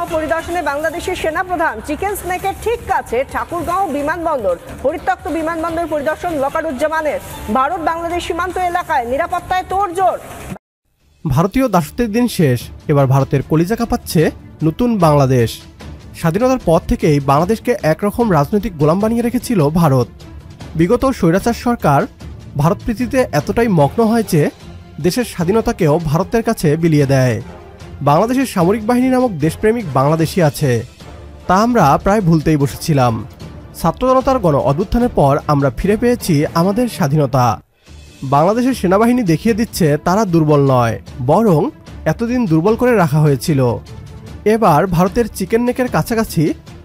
ঠাকুরগাঁও পরিদর্শনে বাংলাদেশের সেনাপ্রধান চিকেন স্নেকের ঠিক কাছে ঠাকুরগাঁও বিমানবন্দর পরিত্যক্ত বিমানবন্দর পরিদর্শন ওয়াকারুজ্জামানের। ভারত বাংলাদেশ সীমান্ত এলাকায় নিরাপত্তায় তোড়জোড়। ভারতীয় দাসত্বের দিন শেষ, এবার ভারতের কলিজা কাঁপাচ্ছে নতুন বাংলাদেশ। স্বাধীনতার পর থেকেই বাংলাদেশকে একরকম রাজনৈতিক গোলাম বানিয়ে রেখেছিল ভারত। বিগত স্বৈরাচার সরকার ভারত প্রীতিতে এতটাই মগ্ন হয় যে দেশের স্বাধীনতাকেও ভারতের কাছে বিলিয়ে দেয়। বাংলাদেশের সামরিক বাহিনী নামক দেশপ্রেমিক বাংলাদেশি আছে, তা আমরা প্রায় ভুলতেই বসেছিলাম। ছাত্র জনতার গণ অভ্যুত্থানের পর আমরা ফিরে পেয়েছি আমাদের স্বাধীনতা। বাংলাদেশের সেনাবাহিনী দেখিয়ে দিচ্ছে তারা দুর্বল নয়, বরং এতদিন দুর্বল করে রাখা হয়েছিল। এবার ভারতের চিকেন নেকের কাছাকাছি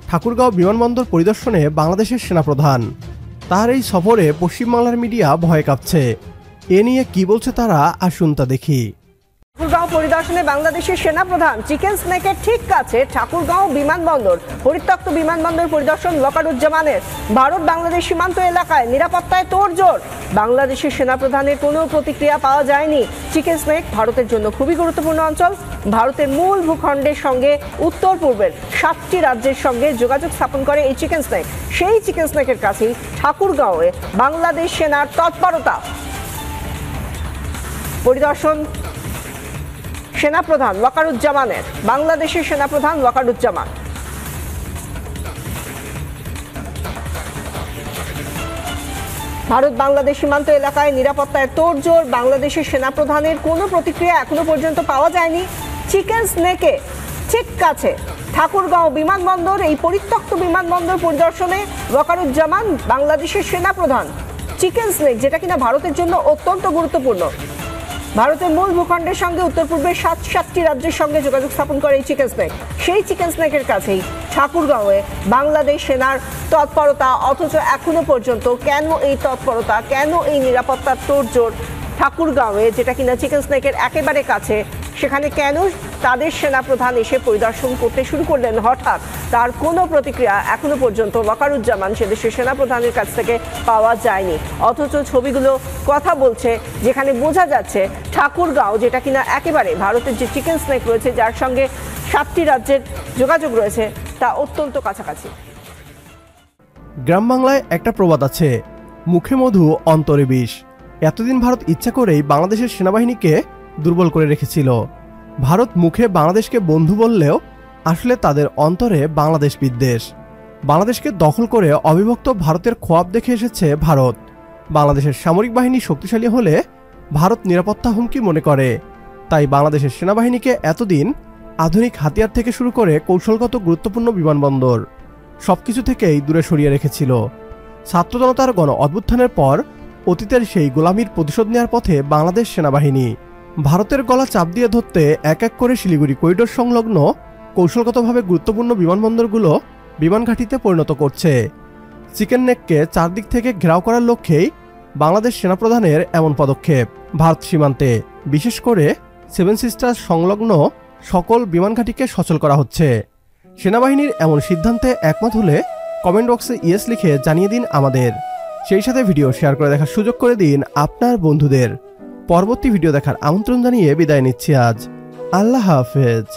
ঠাকুরগাঁও বিমানবন্দর পরিদর্শনে বাংলাদেশের সেনাপ্রধান। তার এই সফরে পশ্চিমবাংলার মিডিয়া ভয় কাঁপছে। এ নিয়ে কি বলছে তারা, আসুন তা দেখি। ঠাকুরগাঁও পরিদর্শনে বাংলাদেশের সেনাপ্রধান চিকেন স্নেকের ঠিক কাছে ঠাকুরগাঁও বিমানবন্দর পরিত্যক্ত বিমানবন্দর পরিদর্শন ওয়াকারুজ্জামানের। ভারত বাংলাদেশ সীমান্ত এলাকায় নিরাপত্তায় তোড়জোড়। বাংলাদেশের সেনাপ্রধানের কোনো প্রতিক্রিয়া পাওয়া যায়নি। চিকেন স্নেক ভারতের জন্য খুবই গুরুত্বপূর্ণ অঞ্চল। ভারতের মূল ভূখণ্ডের সঙ্গে উত্তর পূর্বের 7টি রাজ্যের সঙ্গে যোগাযোগ স্থাপন করে এই চিকেন স্নেক। সেই চিকেন স্নেকের কাছেই ঠাকুরগাঁওয়ে বাংলাদেশ সেনার তৎপরতা। পরিদর্শন সেনাপ্রধান ওয়াকারুজ্জামানের, বাংলাদেশের সেনাপ্রধান ওয়াকারুজ্জামান। ভারত বাংলাদেশ সীমান্ত এলাকায় নিরাপত্তায় তোড়জোড়। বাংলাদেশের সেনাপ্রধানের কোনো প্রতিক্রিয়া এখনো পর্যন্ত পাওয়া যায়নি। চিকেন স্নেকে ঠিক কাছে ঠাকুরগাঁও বিমানবন্দর, এই পরিত্যক্ত বিমানবন্দর পরিদর্শনে ওয়াকারুজ্জামান বাংলাদেশের সেনাপ্রধান। চিকেন স্নেক যেটা কিনা ভারতের জন্য অত্যন্ত গুরুত্বপূর্ণ। ভারতের মূল ভূখণ্ডের সঙ্গে উত্তর পূর্বের 7টি রাজ্যের সঙ্গে যোগাযোগ স্থাপন করে এই চিকেন স্নেক। সেই চিকেন স্নেকের কাছেই ঠাকুরগাঁওয়ে বাংলাদেশ সেনার তৎপরতা। অথচ এখনো পর্যন্ত কেন এই তৎপরতা, কেন এই নিরাপত্তার তোড়জোড় ঠাকুরগাঁওয়ে, যেটা কিনা চিকেন স্নেকের একেবারে কাছে, সেখানে কেন তাদের সেনাপ্রধান এসে পরিদর্শন করতে শুরু করলেন হঠাৎ? তার কোনো প্রতিক্রিয়া এখনো পর্যন্ত ওয়াকারুজ্জামান সে দেশের সেনাপ্রধানের কাছ থেকে পাওয়া যায়নি। অথচ ছবিগুলো কথা বলছে, যেখানে বোঝা যাচ্ছে ঠাকুরগাঁও, যেটা কিনা একেবারে ভারতের যে চিকেন স্নেক রয়েছে, যার সঙ্গে 7টি রাজ্যের যোগাযোগ রয়েছে, তা অত্যন্ত কাছাকাছি। গ্রাম বাংলায় একটা প্রবাদ আছে, মুখে মধু অন্তরে বিষ। এতদিন ভারত ইচ্ছা করেই বাংলাদেশের সেনাবাহিনীকে দুর্বল করে রেখেছিল। ভারত মুখে বাংলাদেশকে বন্ধু বললেও আসলে তাদের অন্তরে বাংলাদেশ বিদ্বেষ। বাংলাদেশকে দখল করে অবিভক্ত ভারতের খোয়াব দেখে এসেছে ভারত। বাংলাদেশের সামরিক বাহিনী শক্তিশালী হলে ভারত নিরাপত্তা হুমকি মনে করে। তাই বাংলাদেশের সেনাবাহিনীকে এতদিন আধুনিক হাতিয়ার থেকে শুরু করে কৌশলগত গুরুত্বপূর্ণ বিমানবন্দর সবকিছু থেকেই দূরে সরিয়ে রেখেছিল। ছাত্র জনতার গণ অভ্যুত্থানের পর অতীতের সেই গোলামির প্রতিশোধ নেওয়ার পথে বাংলাদেশ সেনাবাহিনী ভারতের গলা চাপ দিয়ে ধরতে এক এক করে শিলিগুড়ি করিডোর সংলগ্ন কৌশলগতভাবে গুরুত্বপূর্ণ বিমানবন্দরগুলো বিমান ঘাঁটিতে পরিণত করছে। চিকেন নেককে চারদিক থেকে ঘেরাও করার লক্ষ্যেই বাংলাদেশ সেনাপ্রধানের এমন পদক্ষেপ। ভারত সীমান্তে বিশেষ করে 7 সিস্টার্স সংলগ্ন সকল বিমান ঘাঁটিকে সচল করা হচ্ছে। সেনাবাহিনীর এমন সিদ্ধান্তে একমত হলে কমেন্ট বক্সে ইয়েস লিখে জানিয়ে দিন আমাদের। সেই সাথে ভিডিও শেয়ার করে দেখার সুযোগ করে দিন আপনার বন্ধুদের। পরবর্তী ভিডিও দেখার আমন্ত্রণ জানিয়ে বিদায় নিচ্ছি আজ। আল্লাহ হাফেজ।